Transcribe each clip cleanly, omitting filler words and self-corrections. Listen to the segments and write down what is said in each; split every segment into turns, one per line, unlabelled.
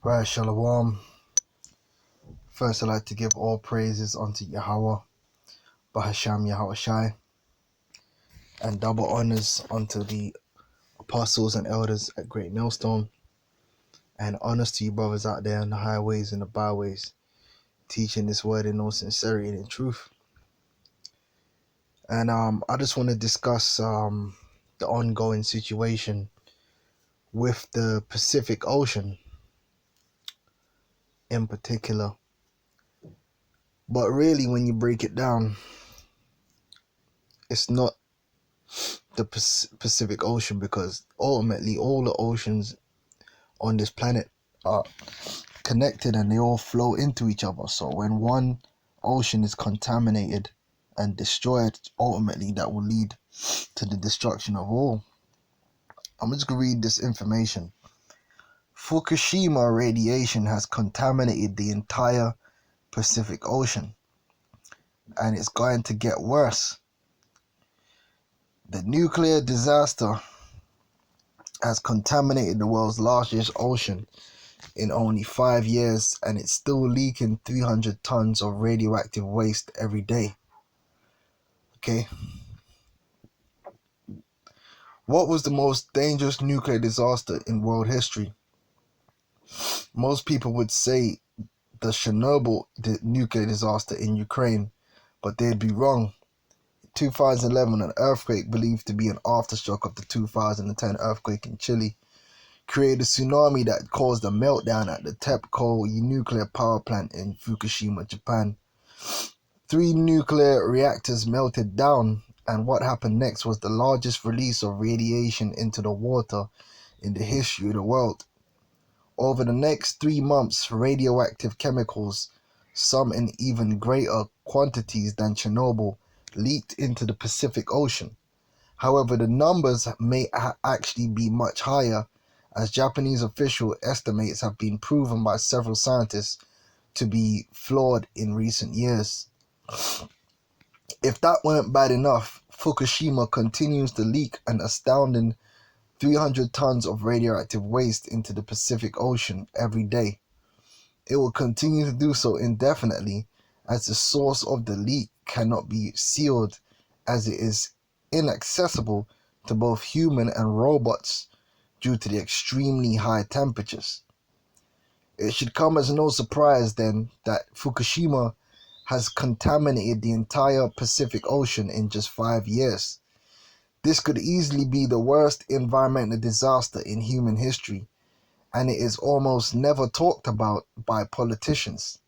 Right, Shalawam. First, I'd like to give all praises unto YAHAWAH, bahasham, YAHAWASHI, and double honors unto the apostles and elders at Great Millstone, and honors to you brothers out there on the highways and the byways, teaching this word in all sincerity and in truth. And I just want to discuss the ongoing situation with the Pacific Ocean in particular. But really, when you break it down, it's not the Pacific Ocean, because ultimately all the oceans on this planet are connected and they all flow into each other. So when one ocean is contaminated and destroyed, ultimately that will lead to the destruction of all. I'm just gonna read this information. Fukushima radiation has contaminated the entire Pacific Ocean, and it's going to get worse. The nuclear disaster has contaminated the world's largest ocean in only 5 years, and it's still leaking 300 tons of radioactive waste every day. Okay. What was the most dangerous nuclear disaster in world history? Most people would say the Chernobyl nuclear disaster in Ukraine, but they'd be wrong. 2011, an earthquake believed to be an aftershock of the 2010 earthquake in Chile created a tsunami that caused a meltdown at the TEPCO nuclear power plant in Fukushima, Japan. 3 nuclear reactors melted down, and what happened next was the largest release of radiation into the water in the history of the world. Over the next 3 months, radioactive chemicals, some in even greater quantities than Chernobyl, leaked into the Pacific Ocean. However, the numbers may actually be much higher, as Japanese official estimates have been proven by several scientists to be flawed in recent years. If that weren't bad enough, Fukushima continues to leak an astounding 300 tons of radioactive waste into the Pacific Ocean every day. It will continue to do so indefinitely, as the source of the leak cannot be sealed, as it is inaccessible to both human and robots due to the extremely high temperatures. It should come as no surprise then that Fukushima has contaminated the entire Pacific Ocean in just 5 years. This could easily be the worst environmental disaster in human history, and it is almost never talked about by politicians,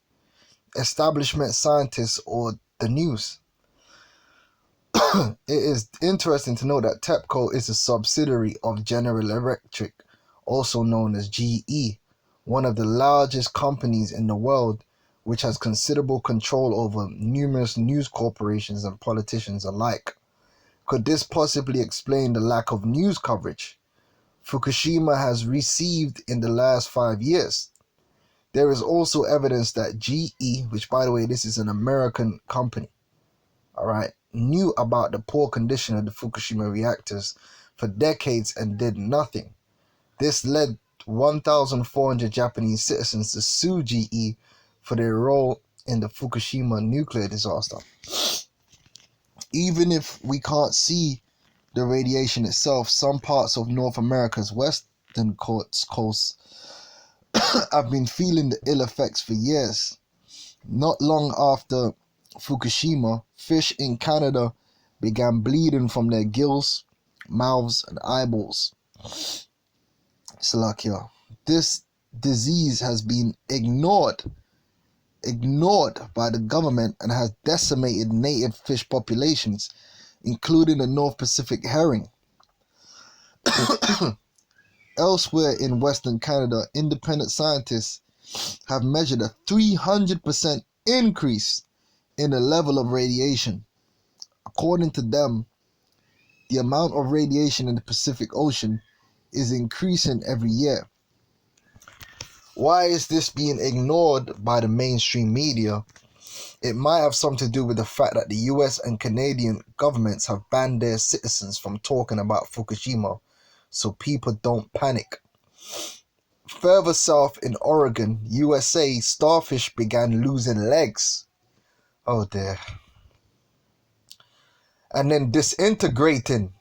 establishment scientists, or the news. It is interesting to know that TEPCO is a subsidiary of General Electric, also known as GE, one of the largest companies in the world, which has considerable control over numerous news corporations and politicians alike. Could this possibly explain the lack of news coverage Fukushima has received in the last 5 years? There is also evidence that GE, which by the way, this is an American company, alright, knew about the poor condition of the Fukushima reactors for decades and did nothing. This led 1,400 Japanese citizens to sue GE for their role in the Fukushima nuclear disaster. Even if we can't see the radiation itself, some parts of North America's western coast have been feeling the ill effects for years. Not long after Fukushima, fish in Canada began bleeding from their gills, mouths, and eyeballs. Salakia. This disease has been ignored by the government and has decimated native fish populations, including the North Pacific herring. Elsewhere in Western Canada, independent scientists have measured a 300% increase in the level of radiation. According to them, the amount of radiation in the Pacific Ocean is increasing every year. Why is this being ignored by the mainstream media? It might have something to do with the fact that the US and Canadian governments have banned their citizens from talking about Fukushima, so people don't panic. further south in Oregon, USA, starfish began losing legs. Oh dear. And then disintegrating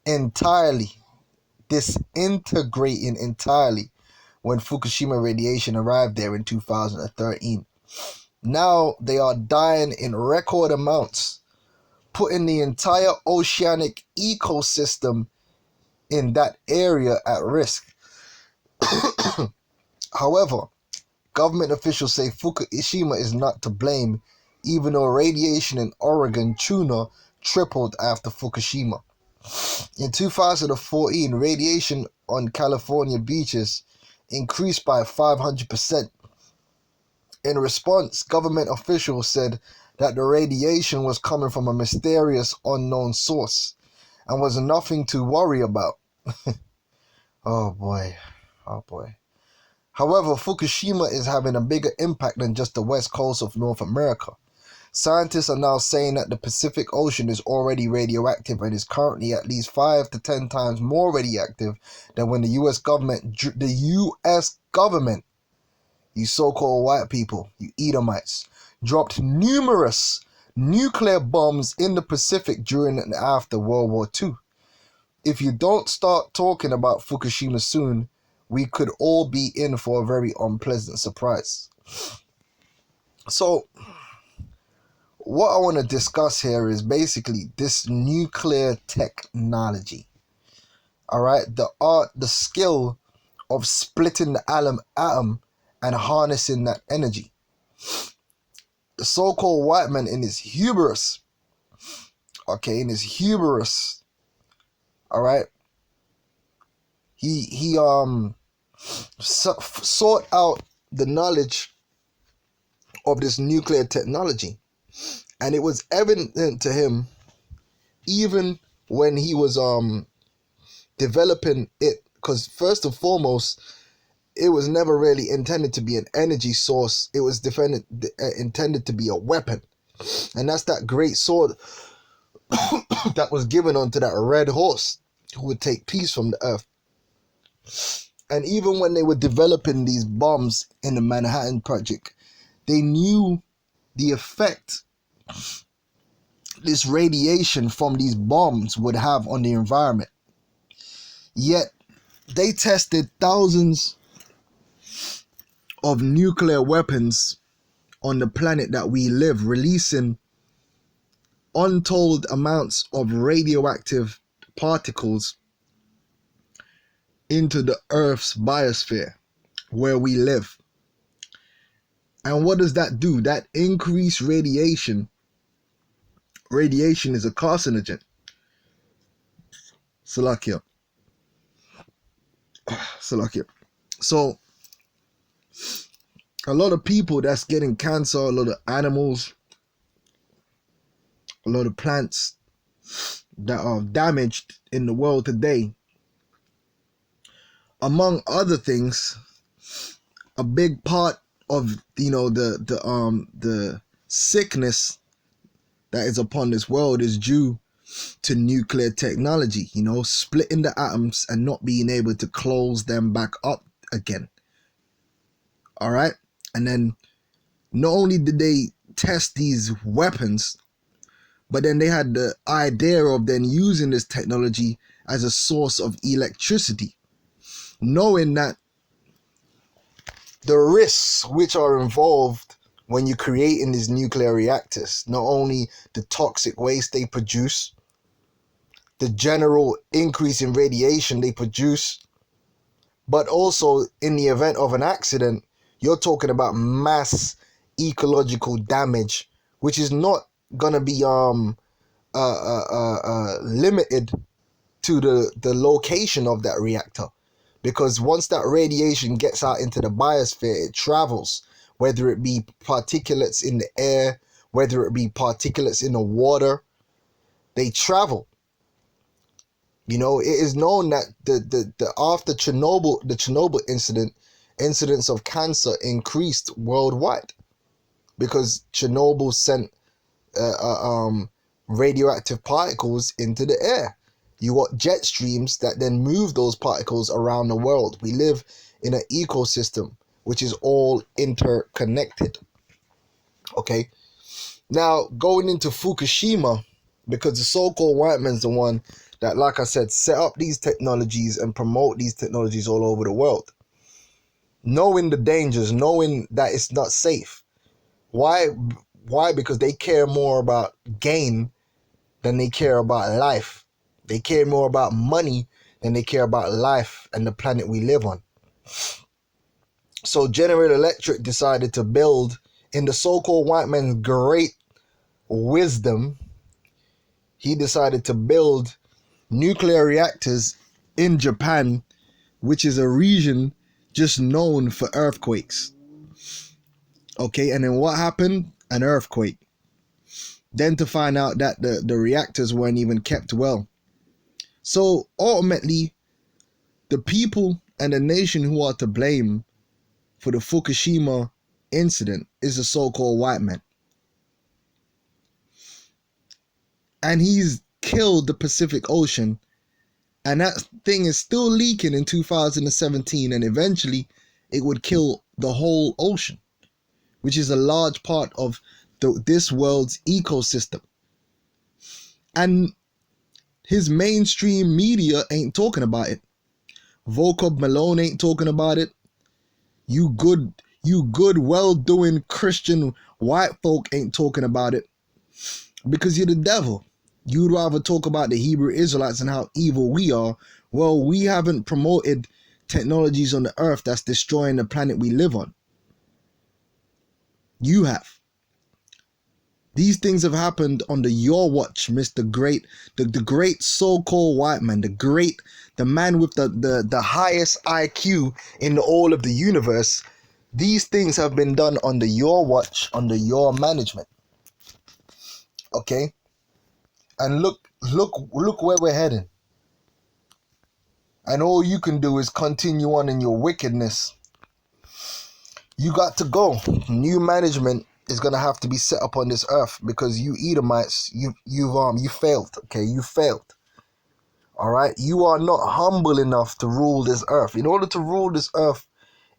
entirely when Fukushima radiation arrived there in 2013. Now they are dying in record amounts, putting the entire oceanic ecosystem in that area at risk. However, government officials say Fukushima is not to blame, even though radiation in Oregon tuna tripled after Fukushima. In 2014, radiation on California beaches increased by 500%. In response, government officials said that the radiation was coming from a mysterious unknown source and was nothing to worry about. Oh boy. However, Fukushima is having a bigger impact than just the west coast of North America. Scientists are now saying that the Pacific Ocean is already radioactive and is currently at least 5 to 10 times more radioactive than when the US government, you so-called white people, you Edomites, dropped numerous nuclear bombs in the Pacific during and after World War II. If you don't start talking about Fukushima soon, we could all be in for a very unpleasant surprise. So, what I want to discuss here is basically this nuclear technology. Alright, the skill of splitting the atom and harnessing that energy. The so-called white man in his hubris, alright, he sought out the knowledge of this nuclear technology, and it was evident to him even when he was developing it, because first and foremost, it was never really intended to be an energy source. It was intended to be a weapon, and that's that great sword that was given onto that red horse who would take peace from the earth. And even when they were developing these bombs in the Manhattan Project, they knew the effect this radiation from these bombs would have on the environment. Yet they tested thousands of nuclear weapons on the planet that we live, releasing untold amounts of radioactive particles into the Earth's biosphere where we live. And what does that do? That increased radiation is a carcinogen. Salakia. So a lot of people that's getting cancer, a lot of animals, a lot of plants that are damaged in the world today. Among other things, a big part of the sickness that is upon this world is due to nuclear technology, splitting the atoms and not being able to close them back up again. All right. And then not only did they test these weapons, but then they had the idea of then using this technology as a source of electricity, knowing that the risks which are involved when you're creating these nuclear reactors, not only the toxic waste they produce, the general increase in radiation they produce, but also in the event of an accident, you're talking about mass ecological damage, which is not gonna be limited to the location of that reactor, because once that radiation gets out into the biosphere, it travels, whether it be particulates in the air, whether it be particulates in the water, they travel. It is known that the after Chernobyl, the Chernobyl incidence of cancer increased worldwide, because Chernobyl sent radioactive particles into the air. You got jet streams that then move those particles around the world. We live in an ecosystem which is all interconnected. Okay, now going into Fukushima, because the so-called white man's the one that, like I said, set up these technologies and promote these technologies all over the world, knowing the dangers, knowing that it's not safe. Why? Because they care more about gain than they care about life. They care more about money than they care about life and the planet we live on. So General Electric decided to build, in the so-called white man's great wisdom, he decided to build nuclear reactors in Japan, which is a region just known for earthquakes. Okay, and then what happened? An earthquake. Then to find out that the reactors weren't even kept well. So ultimately, the people and the nation who are to blame for the Fukushima incident is the so-called white man. And he's killed the Pacific Ocean, and that thing is still leaking in 2017, and eventually it would kill the whole ocean, which is a large part of this world's ecosystem. And his mainstream media ain't talking about it. Vocab Malone ain't talking about it. You good, well-doing Christian white folk ain't talking about it, because you're the devil. You'd rather talk about the Hebrew Israelites and how evil we are. Well, we haven't promoted technologies on the earth that's destroying the planet we live on. You have. These things have happened under your watch, Mr. Great, the great so-called white man, the man with the highest IQ in all of the universe. These things have been done under your watch, under your management. Okay? And look where we're heading. And all you can do is continue on in your wickedness. You got to go. New management is gonna have to be set up on this earth, because you Edomites, you failed. Okay, you failed. All right, you are not humble enough to rule this earth. In order to rule this earth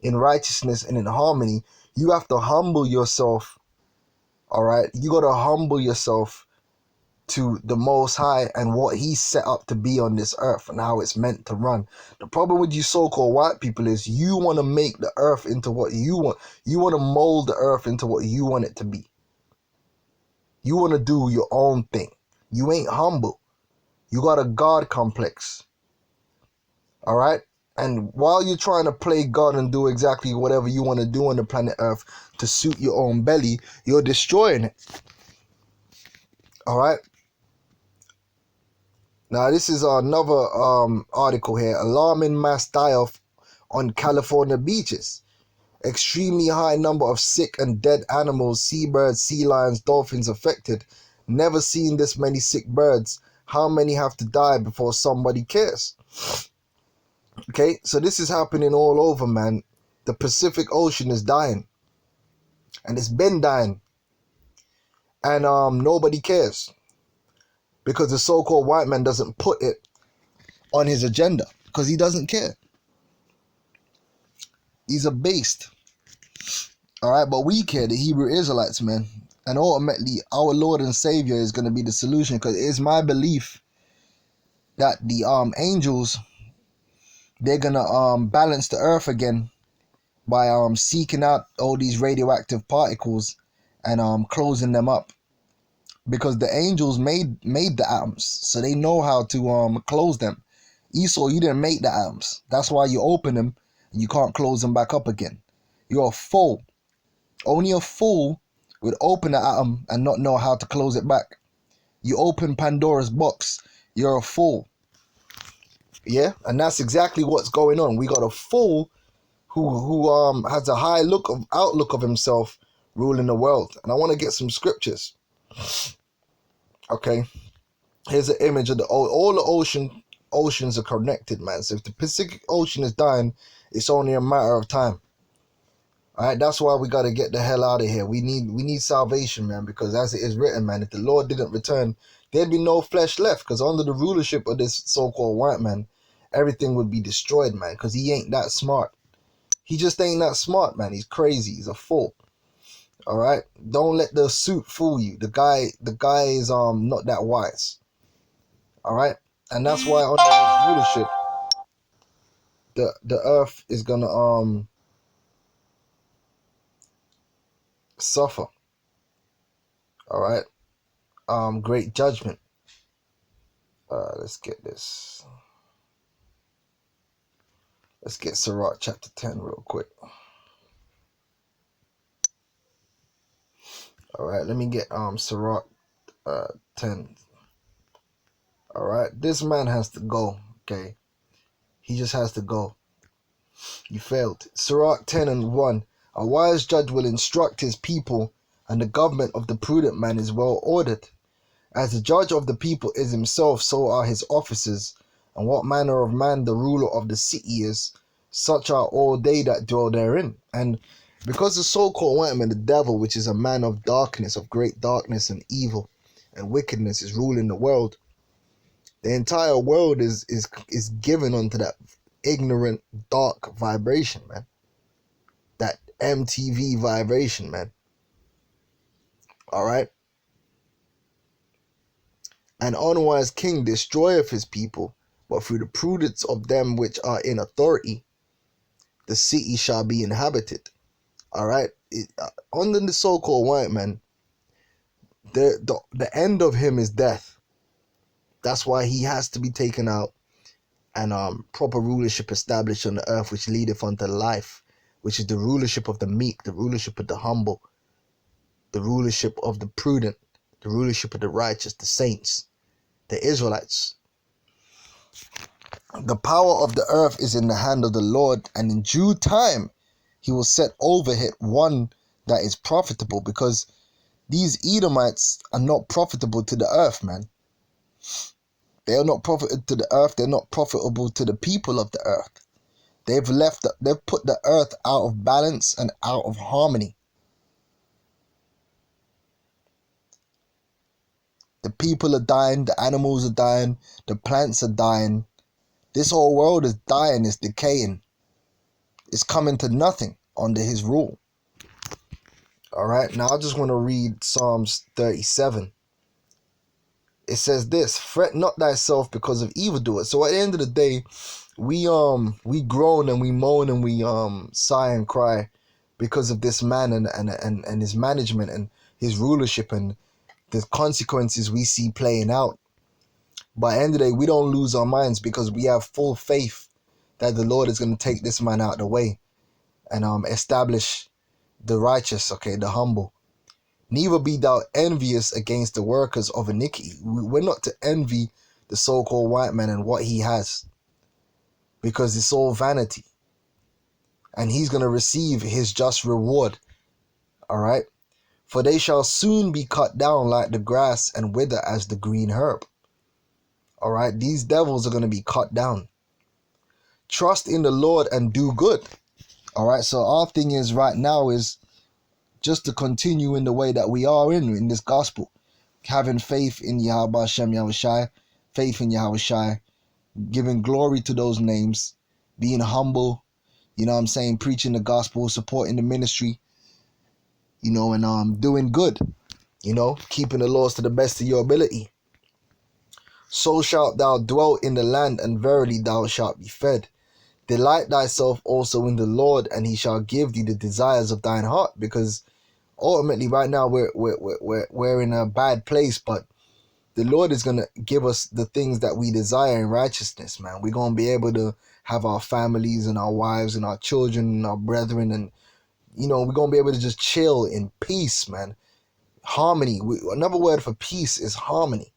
in righteousness and in harmony, you have to humble yourself. All right, you gotta humble yourself to the Most High and what He set up to be on this earth and how it's meant to run. The problem with you so-called white people is you want to make the earth into what you want. You want to mold the earth into what you want it to be. You want to do your own thing. You ain't humble. You got a God complex. All right? And while you're trying to play God and do exactly whatever you want to do on the planet Earth to suit your own belly, you're destroying it. All right? Now, this is another article here. Alarming mass die-off on California beaches. Extremely high number of sick and dead animals, seabirds, sea lions, dolphins affected. Never seen this many sick birds. How many have to die before somebody cares? Okay, so this is happening all over, man. The Pacific Ocean is dying. And it's been dying. And nobody cares. Because the so-called white man doesn't put it on his agenda, because he doesn't care. He's a beast. All right, but we care, the Hebrew Israelites, man. And ultimately, our Lord and Savior is going to be the solution, because it is my belief that the angels, they're going to balance the earth again by seeking out all these radioactive particles and closing them up. Because the angels made the atoms, so they know how to close them. Esau, you didn't make the atoms. That's why you open them and you can't close them back up again. You're a fool. Only a fool would open the atom and not know how to close it back. You open Pandora's box, you're a fool. Yeah, and that's exactly what's going on. We got a fool who has a high outlook of himself ruling the world. And I want to get some scriptures. Okay, here's an image of all the oceans are connected, man. So if the Pacific Ocean is dying, it's only a matter of time. All right, that's why we got to get the hell out of here. We need salvation, man, because as it is written, man, if the Lord didn't return, there'd be no flesh left, because under the rulership of this so-called white man, everything would be destroyed, man, because he ain't that smart. He just ain't that smart, man. He's crazy. He's a fool. All right, don't let the suit fool you. The guy is not that wise. All right, and that's why under his rulership, the earth is gonna suffer. All right, great judgment. Let's get this. Let's get Sirach chapter 10 real quick. All right, let me get Sirach 10. All right, this man has to go. Okay, he just has to go. You failed. Sirach 10:1. A wise judge will instruct his people, and the government of the prudent man is well ordered. As the judge of the people is himself, so are his officers. And what manner of man the ruler of the city is, such are all they that dwell therein. And because the so-called white man, the devil, which is a man of darkness, of great darkness and evil and wickedness, is ruling the world, the entire world is given onto that ignorant, dark vibration, man. That MTV vibration, man. All right. An unwise king destroyeth his people, but through the prudence of them which are in authority, the city shall be inhabited. All right. Under the so-called white man, the end of him is death. That's why he has to be taken out, and proper rulership established on the earth, which leadeth unto life, which is the rulership of the meek, the rulership of the humble, the rulership of the prudent, the rulership of the righteous, the saints, the Israelites. The power of the earth is in the hand of the Lord, and in due time he will set over it one that is profitable, because these Edomites are not profitable to the earth, man. They are not profitable to the earth. They're not profitable to the people of the earth. They've put the earth out of balance and out of harmony. The people are dying, the animals are dying, the plants are dying. This whole world is dying, it's decaying. It's coming to nothing under his rule. All right, now I just want to read Psalms 37. It says this: fret not thyself because of evildoers. So at the end of the day, we groan and we moan and we sigh and cry because of this man and his management and his rulership and the consequences we see playing out. By the end of the day, we don't lose our minds, because we have full faith that the Lord is going to take this man out of the way and establish the righteous, okay, the humble. Neither be thou envious against the workers of iniquity. We're not to envy the so-called white man and what he has, because it's all vanity. And he's going to receive his just reward. All right? For they shall soon be cut down like the grass and wither as the green herb. All right? These devils are going to be cut down. Trust in the Lord and do good. All right? So our thing is right now is just to continue in the way that we are in this gospel. Having faith in YAHAWASHI, faith in YAHAWASHI, giving glory to those names, being humble, you know what I'm saying, preaching the gospel, supporting the ministry, you know, and doing good, you know, keeping the laws to the best of your ability. So shalt thou dwell in the land, and verily thou shalt be fed. Delight thyself also in the Lord, and he shall give thee the desires of thine heart. Because ultimately right now we're in a bad place, but the Lord is going to give us the things that we desire in righteousness, man. We're going to be able to have our families and our wives and our children and our brethren, and, you know, we're going to be able to just chill in peace, man. Harmony. Another word for peace is harmony.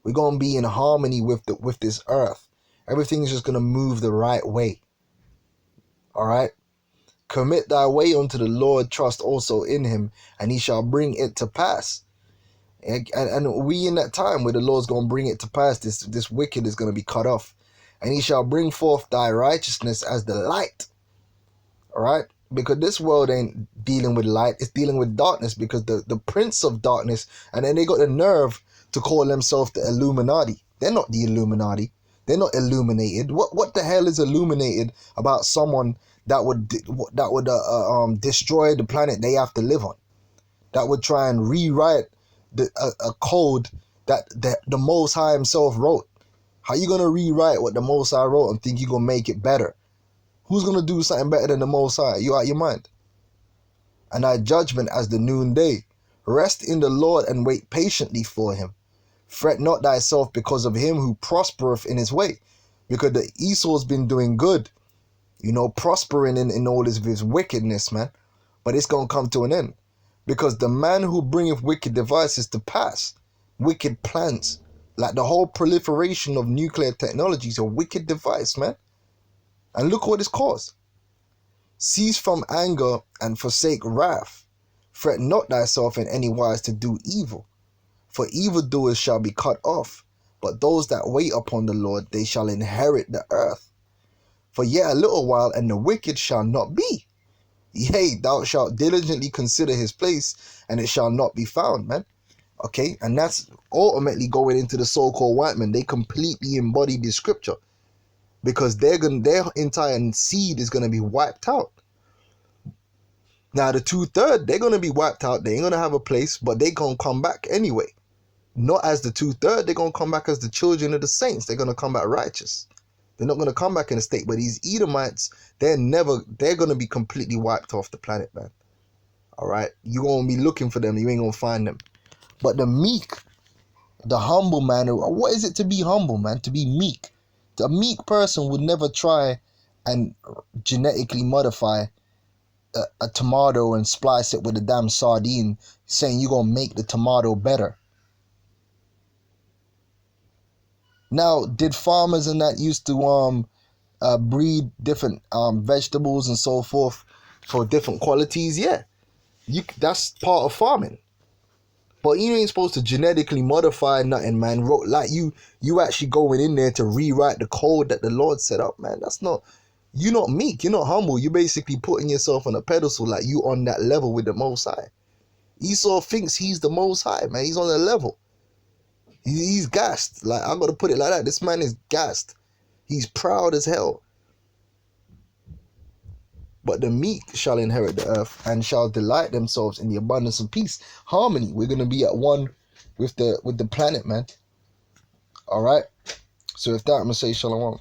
We're going to be in harmony with this earth. Everything's just going to move the right way. All right? Commit thy way unto the Lord, trust also in him, and he shall bring it to pass. And we in that time where the Lord's going to bring it to pass, this wicked is going to be cut off. And he shall bring forth thy righteousness as the light. All right? Because this world ain't dealing with light, it's dealing with darkness, because the prince of darkness, and then they got the nerve to call themselves the Illuminati. They're not the Illuminati. They're not illuminated. What the hell is illuminated about someone that would destroy the planet they have to live on. That would try and rewrite a code that the Most High himself wrote. How you gonna rewrite what the Most High wrote and think you're gonna make it better? Who's gonna do something better than the Most High? You out your mind. And thy judgment as the noonday. Rest in the Lord and wait patiently for him. Fret not thyself because of him who prospereth in his way. Because the Esau's been doing good, prospering in all his wickedness, man. But it's going to come to an end. Because the man who bringeth wicked devices to pass, wicked plans, like the whole proliferation of nuclear technology is a wicked device, man. And look what it's caused. Cease from anger and forsake wrath. Fret not thyself in any wise to do evil. For evildoers shall be cut off, but those that wait upon the Lord, they shall inherit the earth. For yet a little while, and the wicked shall not be. Yea, thou shalt diligently consider his place, and it shall not be found, man. Okay, and that's ultimately going into the so-called white men. They completely embody this scripture, because their entire seed is going to be wiped out. Now, the 2/3, they're going to be wiped out. They ain't going to have a place, but they going to come back anyway. Not as the 2/3, they're going to come back as the children of the saints. They're going to come back righteous. They're not going to come back in a state. But these Edomites, they're going to be completely wiped off the planet, man. All right? You're going to be looking for them. You ain't going to find them. But the meek, the humble man, what is it to be humble, man? To be meek. A meek person would never try and genetically modify a tomato and splice it with a damn sardine, saying you're gonna make the tomato better. Now, did farmers and that used to breed different vegetables and so forth for different qualities? Yeah, that's part of farming. But you ain't supposed to genetically modify nothing, man. Like you actually going in there to rewrite the code that the Lord set up, man. That's not. You're not meek. You're not humble. You're basically putting yourself on a pedestal, like you on that level with the Most High. Esau thinks he's the Most High, man. He's on a level. He's gassed. Like, I gotta put it like that. This man is gassed. He's proud as hell. But the meek shall inherit the earth and shall delight themselves in the abundance of peace. Harmony. We're gonna be at one with the planet, man. All right. So with that, I'm gonna say Shalawam.